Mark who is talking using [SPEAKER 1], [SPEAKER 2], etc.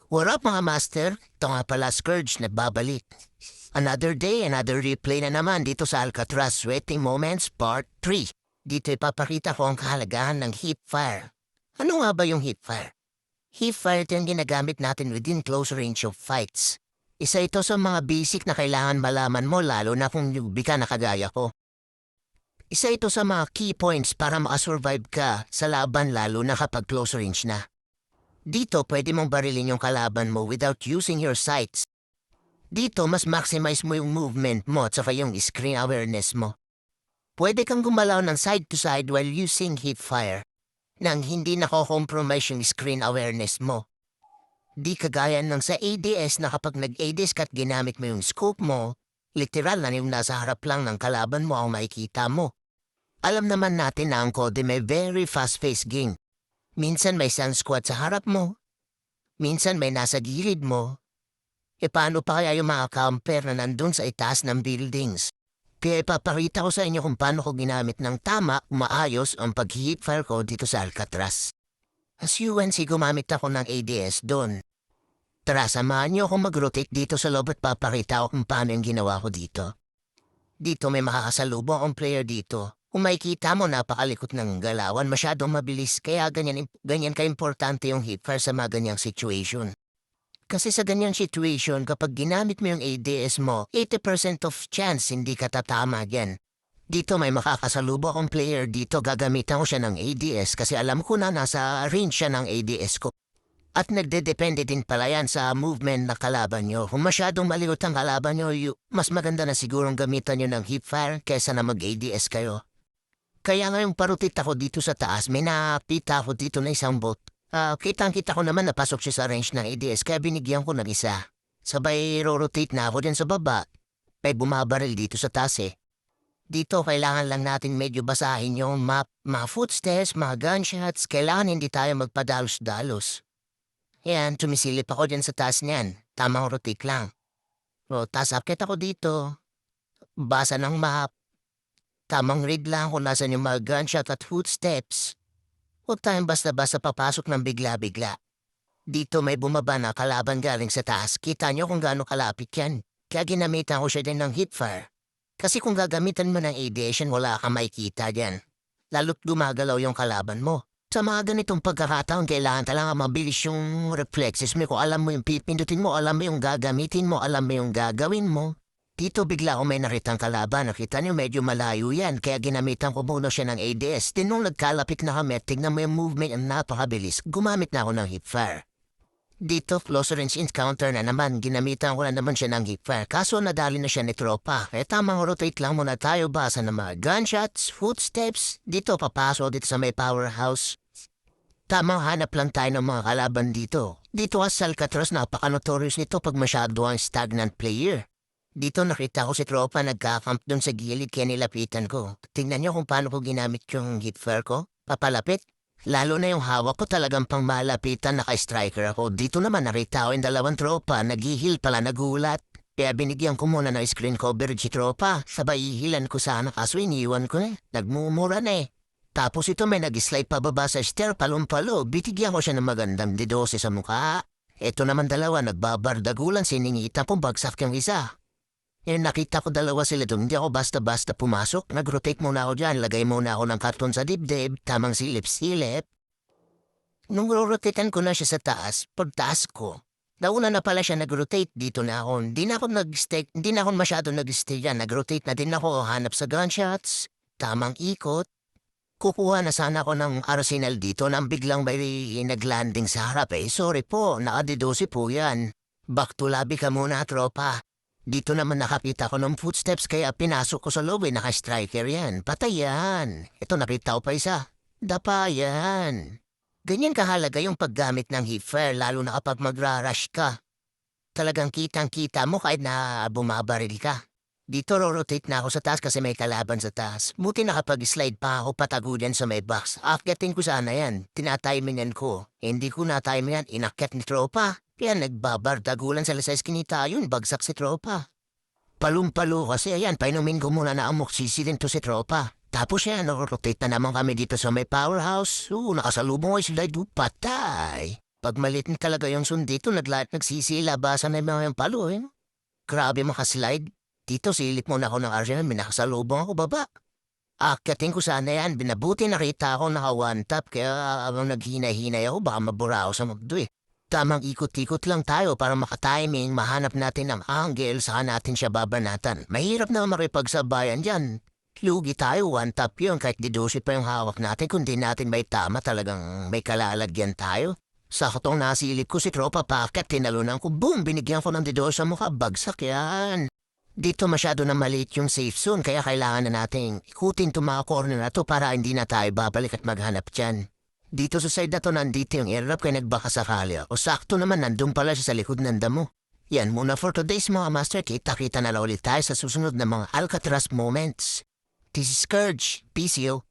[SPEAKER 1] What up mga master? Ito nga pala Scourge, nagbabalik. Another day, another replay na naman dito sa Alcatraz Sweating Moments Part 3. Dito ipapakita ko ang kahalagahan ng heat fire. Ano nga ba yung heat fire? Heat fire ito yung ginagamit natin within close range of fights. Isa ito sa mga basic na kailangan malaman mo lalo na kung newbie ka na kagaya ko. Isa ito sa mga key points para makasurvive ka sa laban lalo na kapag close range na. Dito pwede mong barilin yung kalaban mo without using your sights. Dito mas maximize mo yung movement mo at saka yung screen awareness mo. Pwede kang gumalaw ng side to side while using heat fire nang hindi nako-compromise yung screen awareness mo. Di kagaya ng sa ADS na kapag nag-ADS ka't ginamit mo yung scope mo, literal na yung nasa harap lang ng kalaban mo ang makikita mo. Alam naman natin na ang COD may very fast-paced game. Minsan may sun squad sa harap mo. Minsan may nasa gilid mo. E paano pa kaya yung mga camper na nandun sa itaas ng buildings? Kaya ipapakita ko sa inyo kung paano ko ginamit ng tama, maayos ang pag-heat fire ko dito sa Alcatraz. As UNC gumamit ako ng ADS doon. Tara, samahan niyo akong mag-rotate dito sa loob at papakita ko kung paano yung ginawa ko dito. Dito may makakasalubong akong player dito. Kung makikita mo napakalikot ng galawan, masyadong mabilis kaya ganyan ka-importante yung heat fire sa mga ganyang situation. Kasi sa ganyang situation, kapag ginamit mo yung ADS mo, 80% of chance hindi ka tatama dyan. Dito may makakasalubong akong player dito, gagamitan ko siya ng ADS kasi alam ko na nasa range siya ng ADS ko. At nagdedepende din pala yan sa movement na kalaban nyo. Kung masyadong maligot ang kalaban nyo, mas maganda na sigurong gamitan nyo ng heat fire kaysa na mag-ADS kayo. Kaya ngayong parutit ako dito sa taas, may napita ako dito na isang bot. Kitang-kita ko naman napasok siya sa range ng ADS kaya binigyan ko ng isa. Sabay rotate na ako dyan sa baba. May bumabaril dito sa taas eh. Dito kailangan lang natin medyo basahin yung map, mga footsteps, mga gunshots. Kailangan hindi tayo magpadalos-dalos. Yan, tumisilip ako dyan sa taas niyan. Tamang rotate lang. O, tas akit ako dito. Basa ng map. Tamang read lang kung nasan yung mga gunshot at footsteps. Huwag tayong basta-basta papasok ng bigla-bigla. Dito may bumaba na kalaban galing sa taas. Kita nyo kung gaano kalapit yan. Kaya ginamitan ko siya din ng heat fire. Kasi kung gagamitan mo ng ADS, wala kang makikita dyan. Lalo't gumagalaw yung kalaban mo. Sa mga ganitong pagkakataon, kailangan talaga mabilis yung reflexes mo. Kung alam mo yung pipindutin mo, alam mo yung gagamitin mo, alam mo yung gagawin mo. Dito bigla ako may nakitang kalaban. Nakita niyo medyo malayo yan. Kaya ginamitan ko muna siya ng ADS. Din nung nagkalapit na kami, tignan mo yung movement ang napakabilis. Gumamit na ako ng heat fire. Dito, close range encounter na naman. Ginamitan ko na naman siya ng heat fire. Kaso nadali na siya ni tropa. Kaya tamang rotate lang muna tayo basa ng mga gunshots, footsteps. Dito papasok dito sa may powerhouse. Tamang hanap lang tayo ng mga kalaban dito. Dito sa Alcatraz, napaka-notorious nito pag masyado ang stagnant player. Dito nakita ko si tropa nagkakamp doon sa gilid kaya nilapitan ko. Tingnan niyo kung paano ko ginamit yung heat fire ko. Papalapit. Lalo na yung hawak ko talagang pang malapitan naka-striker ako. Dito naman nakita ko yung dalawang tropa. Nag-heal pala nagulat. Kaya binigyan ko muna ng screen coverage si tropa. Sabay hilan ko sana kaso iniwan ko na. Nagmumura na eh. Tapos ito may nag-slide pababa sa stair palumpalo. Bitigyan ko siya ng magandang didose sa mukha. Ito naman dalawa nagbabardagulan siningita po bagsak yung isa. Yung nakita ko dalawa sila doon, hindi ako basta-basta pumasok. Nag-rotate muna ako dyan, lagay muna ako ng karton sa dibdib, tamang silip-silip. Nung rotatean ko na siya sa taas, pagtaas ko, nauna na pala siya nag-rotate dito na ako. Hindi na ako masyado nag-stay dyan. Nag-rotate na din ako, hanap sa gunshots, tamang ikot. Kukuha na sana ako ng arsenal dito nang biglang may nag-landing sa harap eh. Sorry po, nakadidosi po yan. Back to lobby ka muna, tropa. Dito naman nakapita ko ng footsteps kaya pinasok ko sa loob naka-striker yan. Patay yan. Ito nakita ko pa isa. Dapa yan. Ganyan kahalaga yung paggamit ng heat fire lalo na kapag magra-rush ka. Talagang kitang-kita mo kahit na bumabaril ka. Dito rotate na ako sa taas kasi may kalaban sa taas. Buti nakapag-slide pa ako patago dyan sa may box. Akyatin ko sana yan. Tinatimingan ko. Hindi ko natimingan. Inakyat ni tropa. Kaya nagbabardagulan sa lasay kinita yun, bagsak si tropa. Palumpalo kasi ayan, painumin ko muna na amoksisi din to si tropa. Tapos yan, rotate na naman kami dito sa may powerhouse. Nakasalubong ko sila doon, patay. Pag maliit na talaga yung sun dito, nagsisilabasan na yung mga yung palo eh. Grabe makaslide. Dito silip muna ako ng Arsenal, may nakasalubong ako baba. Akyatin ko sana yan, binabuti nakita ako naka one tap, kaya habang naghinay-hinay ako, baka mabura ako sa magdo eh. Tamang ikot-ikot lang tayo para makatiming, mahanap natin ang angle, saka natin siya babanatan. Mahirap na makipagsabayan dyan. Lugi tayo, one tap yun, kahit didusit pa yung hawak natin, kung di natin may tama talagang may kalalagyan tayo. Sakotong nasilip ko si tropa packet, tinalunan ko, boom, binigyan ko ng didos sa mukha, bagsak yan. Dito masyado na maliit yung safe zone kaya kailangan na nating ikutin itong mga corner na to para hindi na tayo babalik at maghanap dyan. Dito sa side na to nandito yung airlock kaya nagbaka sakali ako. Sakto naman nandun pala siya sa likod ng damo. Yan muna for today's mga master. Kita-kita na lang ulit tayo sa susunod na mga Alcatraz moments. This is Scourge. Peace you.